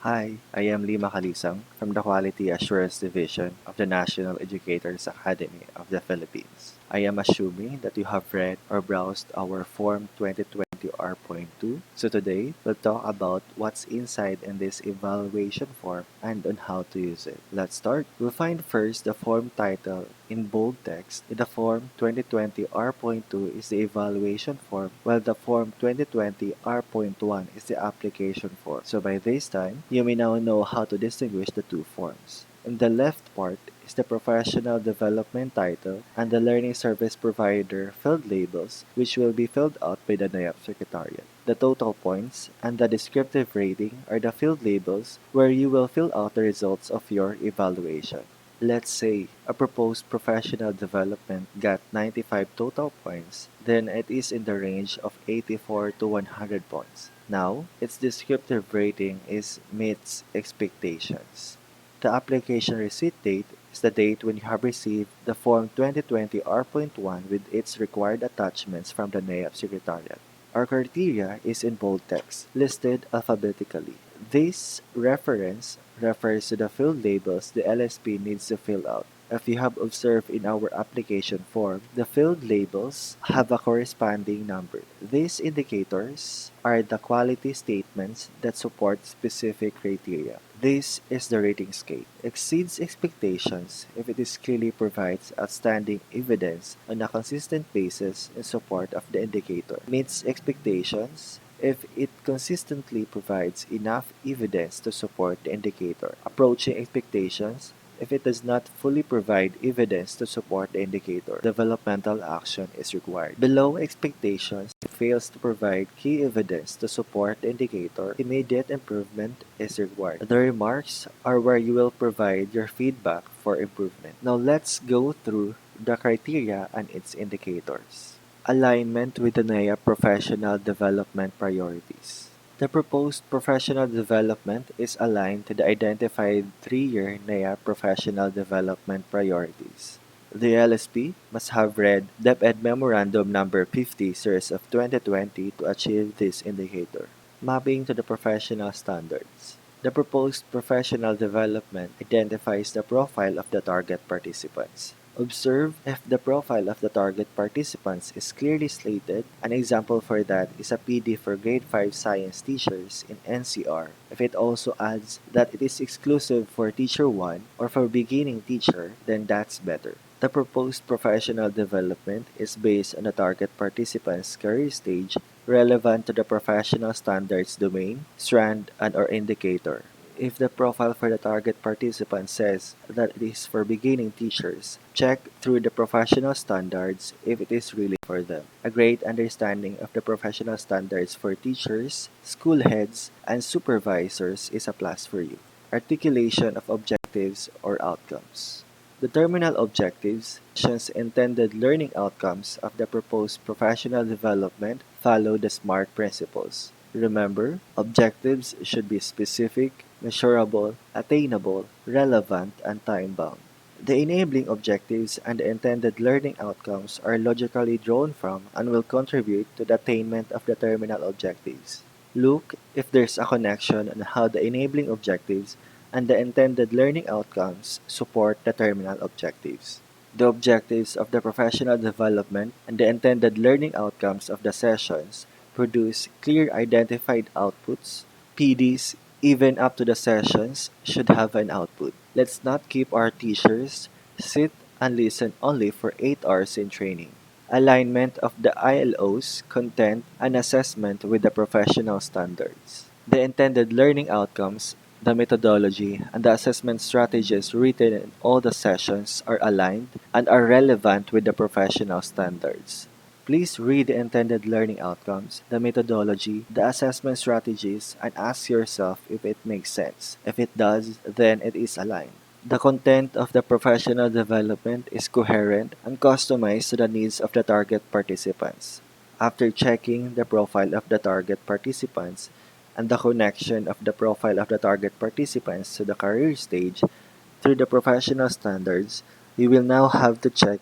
Hi, I am Lima Kalisang from the Quality Assurance Division of the National Educators Academy of the Philippines. I am assuming that you have read or browsed our Form 2020 R.2. So today, we'll talk about what's inside in this evaluation form and on how to use it. Let's start. We'll find first the form title in bold text. In the Form 2020 R.2 is the evaluation form, while the Form 2020 R.1 is the application form. So by this time, you may now know how to distinguish the two forms. In the left part is the professional development title and the learning service provider field labels, which will be filled out by the NAIAP Secretariat. The total points and the descriptive rating are the field labels where you will fill out the results of your evaluation. Let's say a proposed professional development got 95 total points, then it is in the range of 84 to 100 points. Now, its descriptive rating is meets expectations. The application receipt date is the date when you have received the Form 2020 R.1 with its required attachments from the NAIAP Secretariat. Our criteria is in bold text, listed alphabetically. This reference refers to the field labels the LSP needs to fill out. If you have observed in our application form, the field labels have a corresponding number. These indicators are the quality statements that support specific criteria. This is the rating scale. Exceeds expectations if it is clearly provides outstanding evidence on a consistent basis in support of the indicator. Meets expectations if it consistently provides enough evidence to support the indicator. Approaching expectations if it does not fully provide evidence to support the indicator, developmental action is required. Below expectations, if it fails to provide key evidence to support the indicator, immediate improvement is required. The remarks are where you will provide your feedback for improvement. Now let's go through the criteria and its indicators. Alignment with the NAIA professional development priorities. The proposed professional development is aligned to the identified 3-year NAIA professional development priorities. The LSP must have read DepEd Memorandum Number 50 Series of 2020 to achieve this indicator. Mapping to the professional standards. The proposed professional development identifies the profile of the target participants. Observe if the profile of the target participants is clearly slated. An example for that is a PD for grade 5 science teachers in NCR. If it also adds that it is exclusive for teacher 1 or for beginning teacher, then that's better. The proposed professional development is based on the target participant's career stage relevant to the professional standards domain, strand, and/or indicator. If the profile for the target participant says that it is for beginning teachers, check through the professional standards if it is really for them. A great understanding of the professional standards for teachers, school heads, and supervisors is a plus for you. Articulation of objectives or outcomes. The terminal objectives, sessions intended learning outcomes of the proposed professional development follow the SMART principles. Remember, objectives should be specific, measurable, attainable, relevant, and time-bound. The enabling objectives and the intended learning outcomes are logically drawn from and will contribute to the attainment of the terminal objectives. Look if there's a connection on how the enabling objectives and the intended learning outcomes support the terminal objectives. The objectives of the professional development and the intended learning outcomes of the sessions produce clear identified outputs. PDs, even up to the sessions, should have an output. Let's not keep our teachers sit and listen only for 8 hours in training. Alignment of the ILO's content and assessment with the professional standards. The intended learning outcomes, the methodology, and the assessment strategies written in all the sessions are aligned and are relevant with the professional standards. Please read the intended learning outcomes, the methodology, the assessment strategies, and ask yourself if it makes sense. If it does, then it is aligned. The content of the professional development is coherent and customized to the needs of the target participants. After checking the profile of the target participants and the connection of the profile of the target participants to the career stage through the professional standards, you will now have to check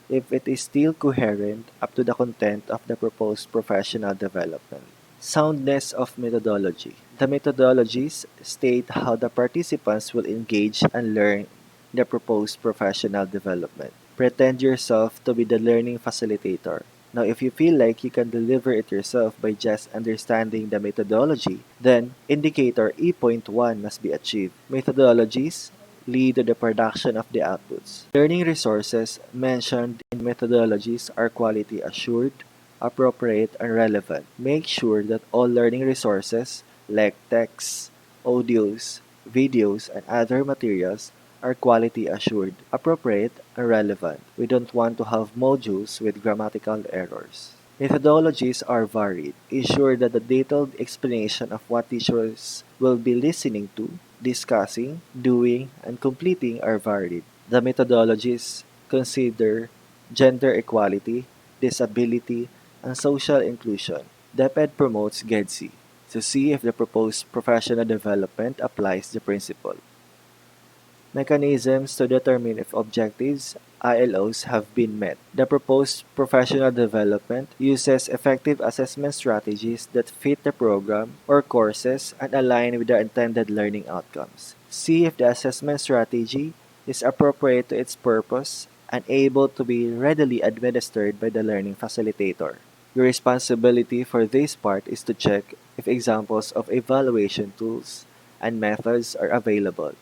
if it is still coherent up to the content of the proposed professional development. Soundness of methodology. The methodologies state how the participants will engage and learn in the proposed professional development. Pretend yourself to be the learning facilitator. Now, if you feel like you can deliver it yourself by just understanding the methodology, then indicator E.1 must be achieved. Methodologies lead to the production of the outputs. Learning resources mentioned in methodologies are quality assured, appropriate, and relevant. Make sure that all learning resources like texts, audios, videos, and other materials are quality assured, appropriate, and relevant. We don't want to have modules with grammatical errors. Methodologies are varied. Ensure that the detailed explanation of what teachers will be listening to, discussing, doing, and completing are varied. The methodologies consider gender equality, disability, and social inclusion. DepEd promotes GEDC to see if the proposed professional development applies the principle. Mechanisms to determine if objectives ILOs have been met. The proposed professional development uses effective assessment strategies that fit the program or courses and align with the intended learning outcomes. See if the assessment strategy is appropriate to its purpose and able to be readily administered by the learning facilitator. Your responsibility for this part is to check if examples of evaluation tools and methods are available.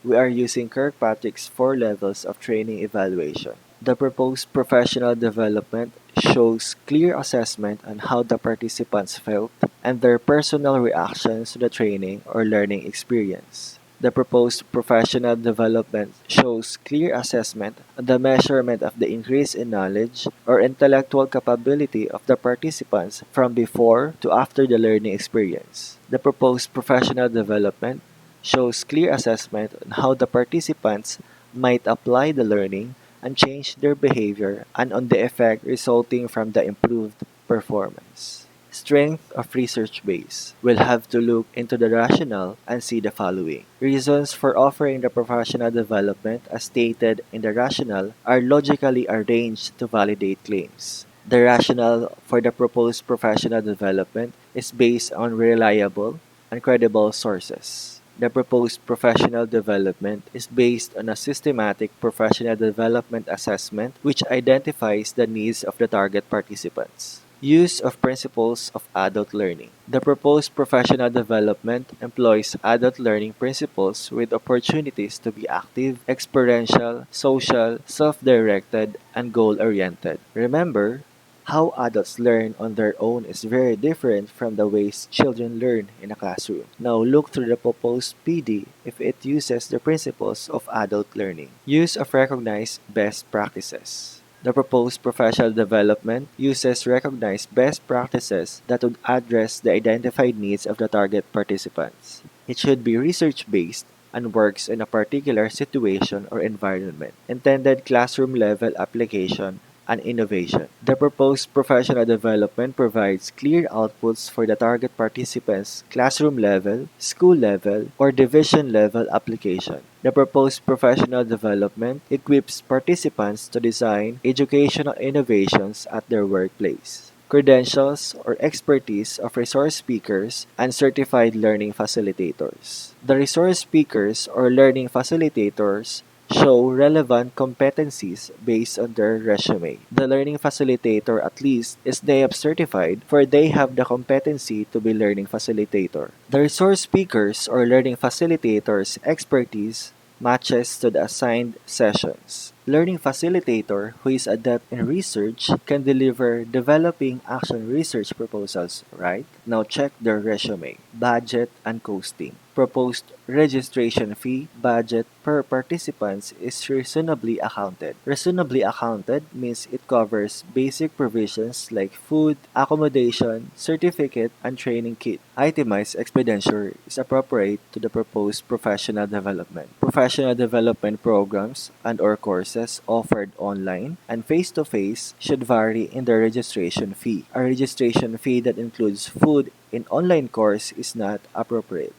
We are using Kirkpatrick's 4 levels of training evaluation. The proposed professional development shows clear assessment on how the participants felt and their personal reactions to the training or learning experience. The proposed professional development shows clear assessment on the measurement of the increase in knowledge or intellectual capability of the participants from before to after the learning experience. The proposed professional development shows clear assessment on how the participants might apply the learning and change their behavior and on the effect resulting from the improved performance. Strength of research base. We'll have to look into the rationale and see the following. Reasons for offering the professional development as stated in the rationale are logically arranged to validate claims. The rationale for the proposed professional development is based on reliable and credible sources. The proposed professional development is based on a systematic professional development assessment which identifies the needs of the target participants. Use of principles of adult learning. The proposed professional development employs adult learning principles with opportunities to be active, experiential, social, self-directed, and goal-oriented. Remember, how adults learn on their own is very different from the ways children learn in a classroom. Now look through the proposed PD if it uses the principles of adult learning. Use of recognized best practices. The proposed professional development uses recognized best practices that would address the identified needs of the target participants. It should be research-based and works in a particular situation or environment. Intended classroom level application and innovation. The proposed professional development provides clear outputs for the target participants' classroom level, school level, or division level application. The proposed professional development equips participants to design educational innovations at their workplace. Credentials or expertise of resource speakers and certified learning facilitators. The resource speakers or learning facilitators show relevant competencies based on their resume. The learning facilitator at least is NAEP certified for they have the competency to be learning facilitator. The resource speakers or learning facilitators expertise matches to the assigned sessions. Learning facilitator who is adept in research can deliver developing action research proposals, right? Now check their resume, budget, and costing. Proposed registration fee budget per participants is reasonably accounted. Reasonably accounted means it covers basic provisions like food, accommodation, certificate, and training kit. Itemized expenditure is appropriate to the proposed professional development. Professional development programs and/or courses offered online and face-to-face should vary in their registration fee. A registration fee that includes food in online course is not appropriate.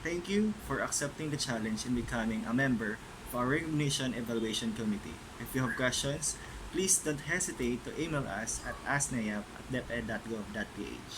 Thank you for accepting the challenge in becoming a member of our Recognition Evaluation Committee. If you have questions, please don't hesitate to email us at asnayap@deped.gov.ph.